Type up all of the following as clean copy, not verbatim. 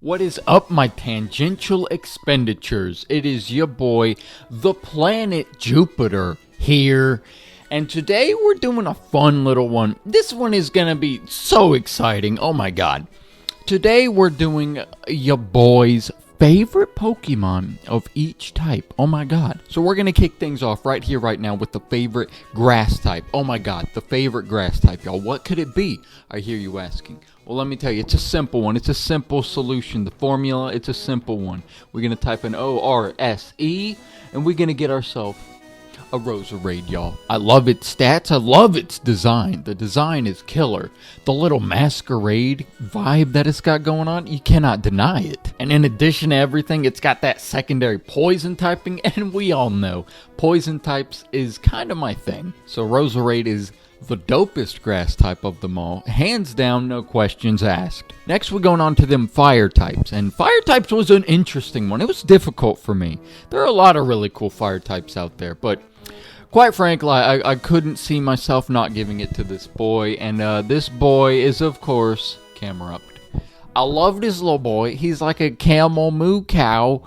What is up, my tangential expenditures? It is your boy, the planet Jupiter, here. And today we're doing a fun little one. This one is gonna be so exciting. Oh my god. Today we're doing your boy's favorite Pokemon of each type. Oh my god. So we're gonna kick things off right here, right now with the favorite grass type. Oh my god, the favorite grass type, y'all. What could it be? I hear you asking. Well, let me tell you, it's a simple one. It's a simple solution. The formula, it's a simple one. We're going to type in O-R-S-E, and we're going to get ourselves a Roserade, y'all. I love its stats. I love its design. The design is killer. The little masquerade vibe that it's got going on, you cannot deny it. And in addition to everything, it's got that secondary poison typing, and we all know poison types is kind of my thing. So Roserade is the dopest grass type of them all. Hands down, no questions asked. Next, we're going on to them fire types. And fire types was an interesting one. It was difficult for me. There are a lot of really cool fire types out there. But quite frankly, I couldn't see myself not giving it to this boy. And this boy is, of course, Camerupt. I love this little boy. He's like a camel moo cow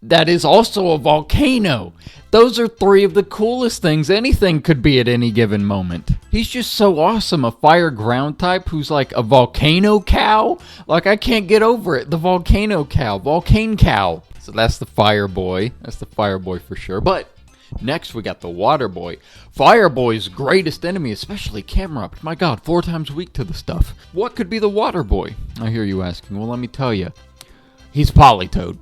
that is also a volcano. Those are three of the coolest things anything could be at any given moment. He's just so awesome. A fire ground type who's like a volcano cow. Like, I can't get over it. The volcano cow. Volcane cow. So that's the fire boy. That's the fire boy for sure. But next we got the water boy. Fire boy's greatest enemy, especially Camerupt. My god, 4 times weak to the stuff. What could be the water boy? I hear you asking. Well, let me tell you. He's Politoed.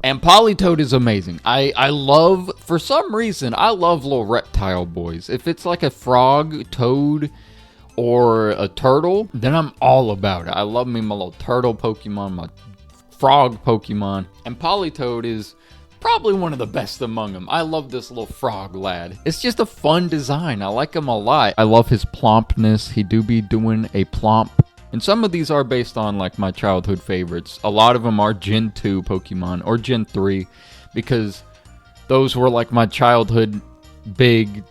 And Politoed is amazing. I love, for some reason, I love little reptile boys. If it's like a frog, toad, or a turtle, then I'm all about it. I love me my little turtle Pokemon, my frog Pokemon. And Politoed is probably one of the best among them. I love this little frog lad. It's just a fun design. I like him a lot. I love his plompness. He do be doing a plomp. And some of these are based on, like, my childhood favorites. A lot of them are Gen 2 Pokemon, or Gen 3, because those were, like, my childhood big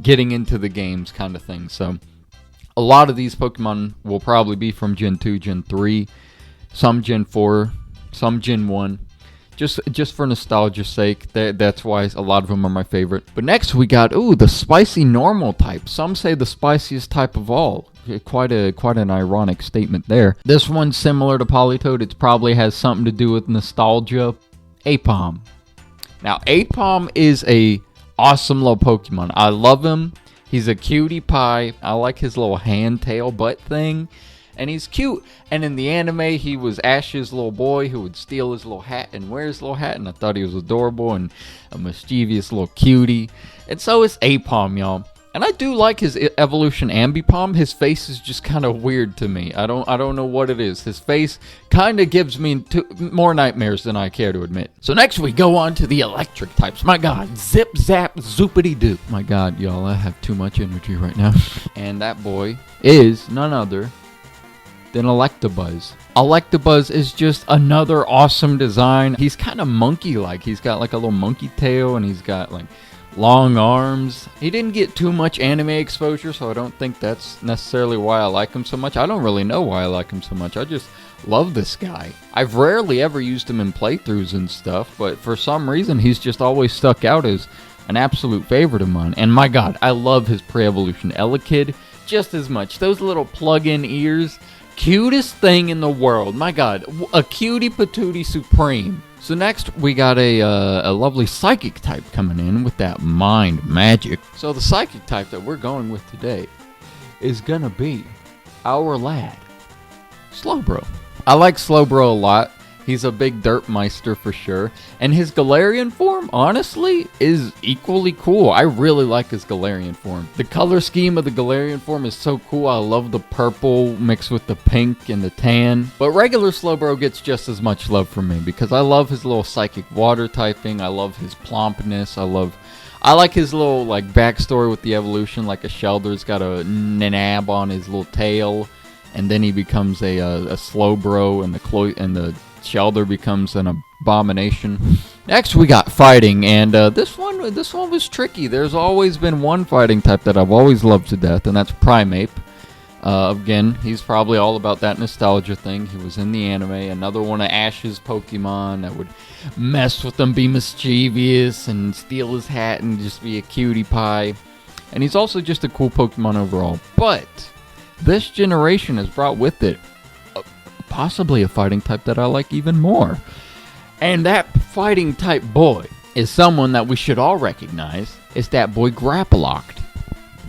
getting into the games kind of thing. So, a lot of these Pokemon will probably be from Gen 2, Gen 3, some Gen 4, some Gen 1. Just for nostalgia's sake, that's why a lot of them are my favorite. But next we got, the spicy normal type. Some say the spiciest type of all. Quite an ironic statement there. This one's similar to Politoed. It probably has something to do with nostalgia. Aipom. Now, Aipom is a awesome little Pokemon. I love him. He's a cutie pie. I like his little hand, tail, butt thing. And he's cute. And in the anime, he was Ash's little boy who would steal his little hat and wear his little hat. And I thought he was adorable and a mischievous little cutie. And so is Aipom, y'all. And I do like his evolution Ambipom. His face is just kind of weird to me. I don't know what it is. His face kind of gives me more nightmares than I care to admit. So next we go on to the electric types. My god, zip zap zoopity doo. My god, y'all, I have too much energy right now. And that boy is none other than Electabuzz. Electabuzz is just another awesome design. He's kind of monkey-like. He's got like a little monkey tail, and he's got like long arms. He didn't get too much anime exposure, so I don't think that's necessarily why I like him so much. I don't really know why I like him so much. I just love this guy. I've rarely ever used him in playthroughs and stuff, but for some reason he's just always stuck out as an absolute favorite of mine. And my god, I love his pre-evolution Elekid just as much. Those little plug-in ears, cutest thing in the world. My god, a cutie patootie supreme. So next we got a lovely psychic type coming in with that mind magic. So the psychic type that we're going with today is gonna be our lad, Slowbro. I like Slowbro a lot. He's a big dirt meister for sure. And his Galarian form, honestly, is equally cool. I really like his Galarian form. The color scheme of the Galarian form is so cool. I love the purple mixed with the pink and the tan. But regular Slowbro gets just as much love from me because I love his little psychic water typing. I love his plompness. I like his little like backstory with the evolution. Like a Shelder's got a nab on his little tail. And then he becomes a Slowbro, and the Shelder becomes an abomination. Next we got fighting, and this one was tricky. There's always been one fighting type that I've always loved to death, and that's Primeape. Again, he's probably all about that nostalgia thing. He was in the anime. Another one of Ash's Pokemon that would mess with him, be mischievous, and steal his hat and just be a cutie pie. And he's also just a cool Pokemon overall. But this generation has brought with it possibly a fighting type that I like even more. And that fighting type boy is someone that we should all recognize. It's that boy Grapploct.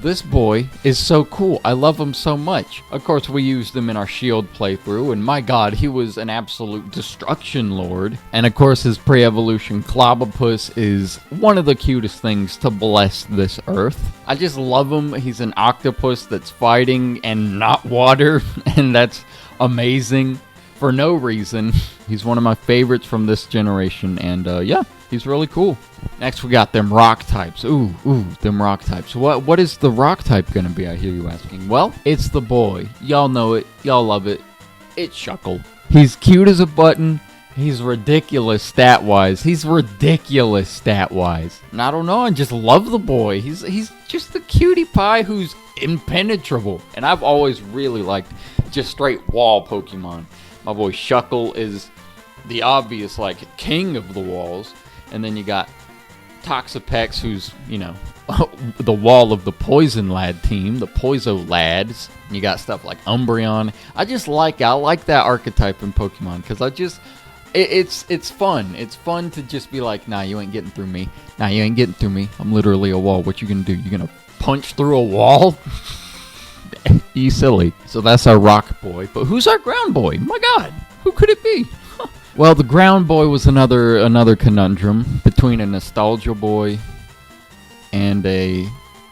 This boy is so cool. I love him so much. Of course, we used him in our Shield playthrough, and my god, he was an absolute destruction lord. And of course, his pre-evolution Clobbopus is one of the cutest things to bless this earth. I just love him. He's an octopus that's fighting and not water, and that's amazing for no reason. He's one of my favorites from this generation, and yeah, he's really cool. Next, we got them rock types. Ooh, them rock types. What is the rock type gonna be, I hear you asking? Well, it's the boy. Y'all know it. Y'all love it. It's Shuckle. He's cute as a button. He's ridiculous stat-wise. And I don't know, I just love the boy. He's just the cutie pie who's impenetrable. And I've always really liked just straight wall Pokemon. My boy Shuckle is the obvious, like, king of the walls. And then you got Toxapex, who's, you know, the wall of the Poison Lad team, the Poiso Lads. You got stuff like Umbreon. I like that archetype in Pokemon, because it's fun. It's fun to just be like, nah, you ain't getting through me. Nah, you ain't getting through me. I'm literally a wall. What you gonna do? You gonna punch through a wall? You silly. So that's our rock boy. But who's our ground boy? My god, who could it be? Well, the ground boy was another conundrum between a nostalgia boy and a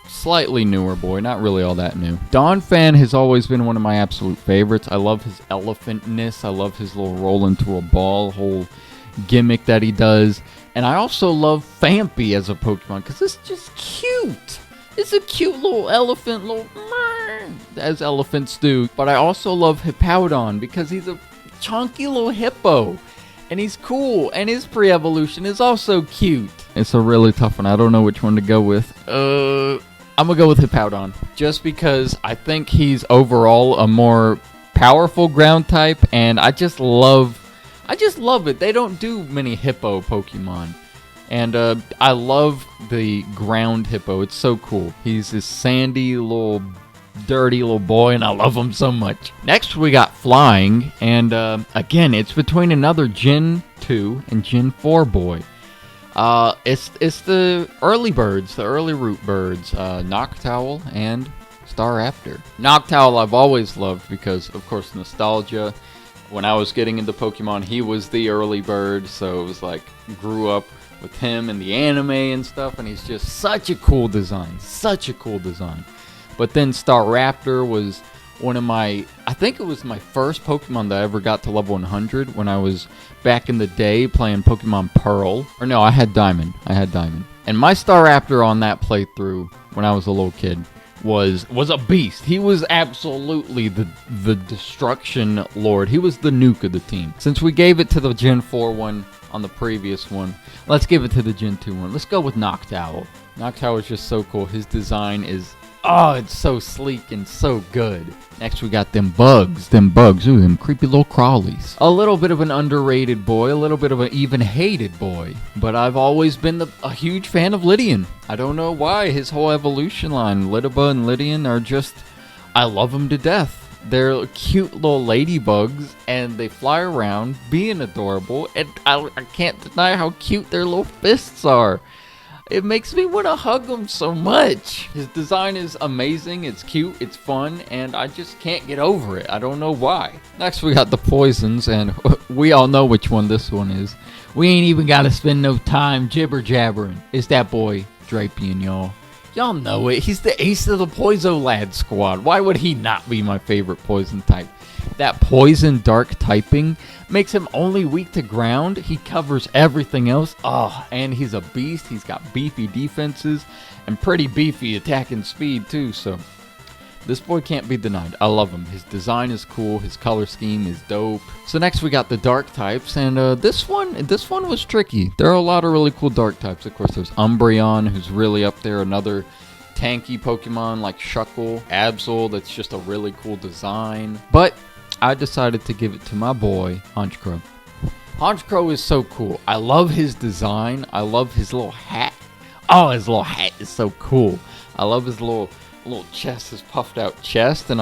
slightly newer boy. Not really all that new. Donphan has always been one of my absolute favorites. I love his elephantness. I love his little roll into a ball whole gimmick that he does. And I also love Phanpy as a Pokemon, because it's just cute. It's a cute little elephant, as elephants do. But I also love Hippowdon, because he's a chunky little hippo. And he's cool, and his pre-evolution is also cute. It's a really tough one. I don't know which one to go with. I'm gonna go with Hippowdon, just because I think he's overall a more powerful ground type, and I just love it. They don't do many hippo Pokemon, and I love the ground hippo. It's so cool. He's this sandy little dirty little boy, and I love him so much. Next, we got Flying, and again, it's between another Gen 2 and Gen 4 boy. It's the early birds, the early root birds, Noctowl and Staraptor. Noctowl I've always loved because, of course, nostalgia. When I was getting into Pokemon, he was the early bird, so it was like, grew up with him and the anime and stuff, and he's just such a cool design. But then Staraptor was one of I think it was my first Pokemon that I ever got to level 100 when I was back in the day playing Pokemon Pearl. Or no, I had Diamond. And my Staraptor on that playthrough when I was a little kid was a beast. He was absolutely the destruction lord. He was the nuke of the team. Since we gave it to the Gen 4 one on the previous one, let's give it to the Gen 2 one. Let's go with Noctowl. Noctowl is just so cool. His design is... oh, it's so sleek and so good. Next, we got them bugs. Ooh, them creepy little crawlies. A little bit of an underrated boy, a little bit of an even hated boy. But I've always been a huge fan of Lydian. I don't know why. His whole evolution line, Lidiba and Lydian, are just... I love them to death. They're cute little ladybugs, and they fly around, being adorable. And I can't deny how cute their little fists are. It makes me want to hug him so much. His design is amazing, it's cute, it's fun, and I just can't get over it. I don't know why. Next, we got the poisons, and we all know which one this one is. We ain't even got to spend no time jibber-jabbering. It's that boy, Drapion, y'all. Y'all know it. He's the ace of the Poiso Lad squad. Why would he not be my favorite poison type? That poison dark typing makes him only weak to ground. He covers everything else. Oh, and he's a beast. He's got beefy defenses and pretty beefy attacking speed too. So this boy can't be denied. I love him. His design is cool. His color scheme is dope. So next we got the dark types, and this one was tricky. There are a lot of really cool dark types. Of course, there's Umbreon, who's really up there. Another tanky Pokemon like Shuckle, Absol, that's just a really cool design. But I decided to give it to my boy, Honchkrow. Honchkrow is so cool. I love his design. I love his little hat. Oh, his little hat is so cool. I love his little chest, his puffed out chest, and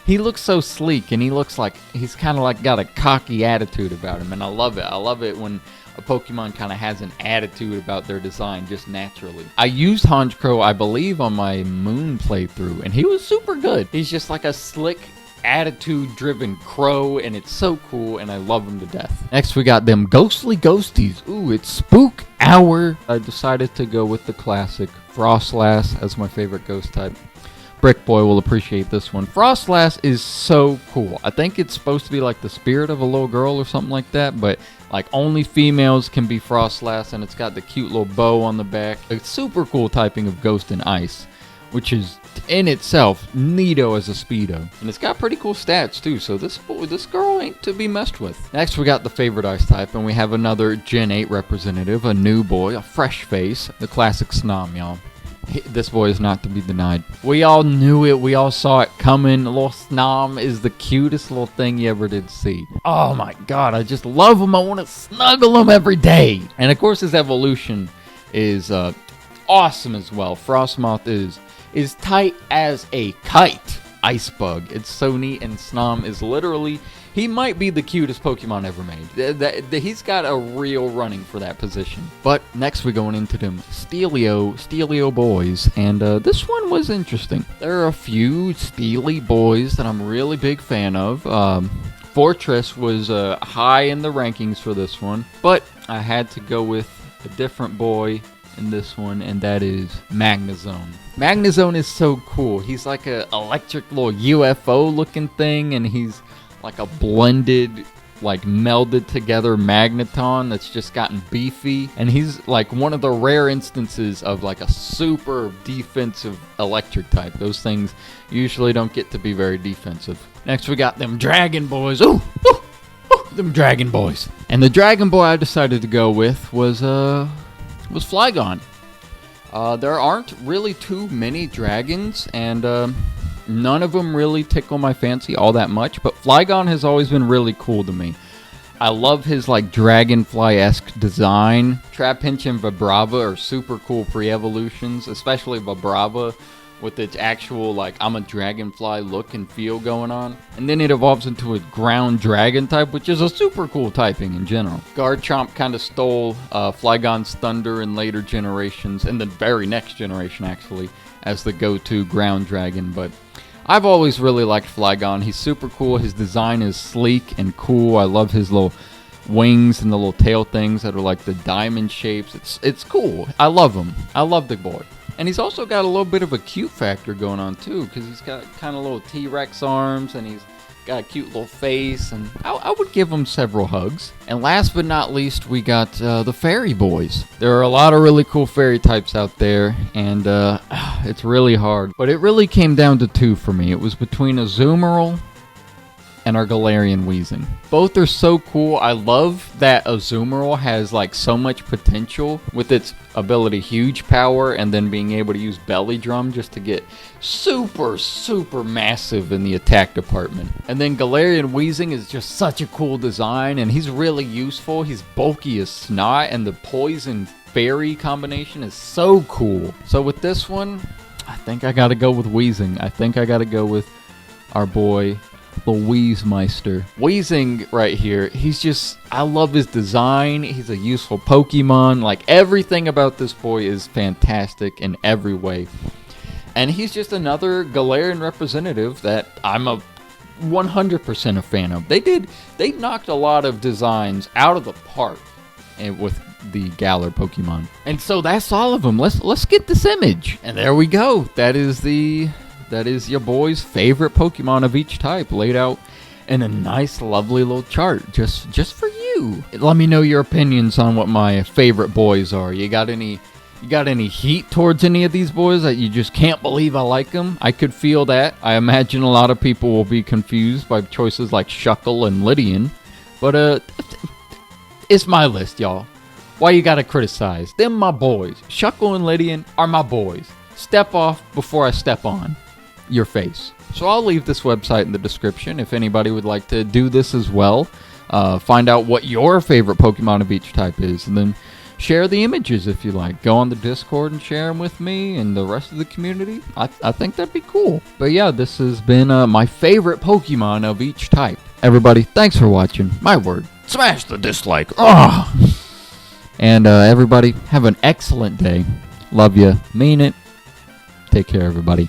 he looks so sleek, and he looks like he's kind of like got a cocky attitude about him, and I love it. I love it when a Pokemon kind of has an attitude about their design just naturally. I used Honchkrow, I believe, on my Moon playthrough, and he was super good. He's just like a slick, attitude-driven crow, and it's so cool, and I love him to death. Next, we got them ghostly ghosties. Ooh, it's Spook Hour. I decided to go with the classic Frostlass as my favorite ghost type. Brick Boy will appreciate this one. Frostlass is so cool. I think it's supposed to be like the spirit of a little girl or something like that, but like only females can be Frostlass, and it's got the cute little bow on the back. A super cool typing of Ghost and Ice, which is in itself neato as a speedo, and it's got pretty cool stats too, so this girl ain't to be messed with. Next, we got the favorite ice type, and we have another Gen 8 representative, a new boy, a fresh face, the classic Snom, y'all. This boy is not to be denied. We all knew it. We all saw it coming. Little Snom is the cutest little thing you ever did see. Oh my god, I just love him. I want to snuggle him every day. And of course, his evolution is awesome as well. Frostmoth is tight as a kite. Ice Bug. It's so neat, and Snom is literally... He might be the cutest Pokemon ever made. He's got a real running for that position. But next we're going into them Steelio boys. And this one was interesting. There are a few Steely boys that I'm really big fan of. Fortress was high in the rankings for this one. But I had to go with a different boy in this one, and that is Magnezone. Magnezone is so cool. He's like a electric little UFO looking thing, and he's like a blended, like melded together Magneton that's just gotten beefy, and he's like one of the rare instances of like a super defensive electric type. Those things usually don't get to be very defensive. Next we got them Dragon Boys. Ooh, them Dragon Boys. And the Dragon Boy I decided to go with was Flygon. There aren't really too many dragons, and none of them really tickle my fancy all that much, but Flygon has always been really cool to me. I love his like dragonfly-esque design. Trapinch and Vibrava are super cool pre-evolutions, especially Vibrava with its actual like I'm a dragonfly look and feel going on. And then it evolves into a ground dragon type, which is a super cool typing in general. Garchomp kind of stole Flygon's thunder in later generations, and the very next generation actually, as the go-to ground dragon, but I've always really liked Flygon. He's super cool. His design is sleek and cool. I love his little wings and the little tail things that are like the diamond shapes. It's cool. I love him. I love the boy. And he's also got a little bit of a cute factor going on too, because he's got kind of little T-Rex arms, and he's got a cute little face, and I would give him several hugs. And last but not least, we got the Fairy Boys. There are a lot of really cool fairy types out there, and it's really hard. But it really came down to two for me. It was between a Azumarill and our Galarian Weezing. Both are so cool. I love that Azumarill has like so much potential with its ability Huge Power, and then being able to use Belly Drum just to get super massive in the attack department. And then Galarian Weezing is just such a cool design, and he's really useful. He's bulky as snot, and the Poison Fairy combination is so cool. So with this one, I think I gotta go with Weezing. I think I gotta go with our boy the Weezemeister. Weezing right here, I love his design. He's a useful Pokemon. Like, everything about this boy is fantastic in every way. And he's just another Galarian representative that I'm a 100% a fan of. They knocked a lot of designs out of the park with the Galar Pokemon. And so that's all of them. Let's get this image. And there we go. That is your boy's favorite Pokemon of each type, laid out in a nice, lovely little chart, just for you. Let me know your opinions on what my favorite boys are. You got any heat towards any of these boys that you just can't believe I like them? I could feel that. I imagine a lot of people will be confused by choices like Shuckle and Lydian, but it's my list, y'all. Why you gotta criticize? Them my boys. Shuckle and Lydian are my boys. step off before I step on your face. So I'll leave this website in the description if anybody would like to do this as well. Find out what your favorite Pokemon of each type is, and then share the images if you like. Go on the Discord and share them with me and the rest of the community. I think that'd be cool. But yeah, this has been my favorite Pokemon of each type. Everybody, thanks for watching. My word. Smash the dislike. Ugh. And everybody, have an excellent day. Love you. Mean it. Take care, everybody.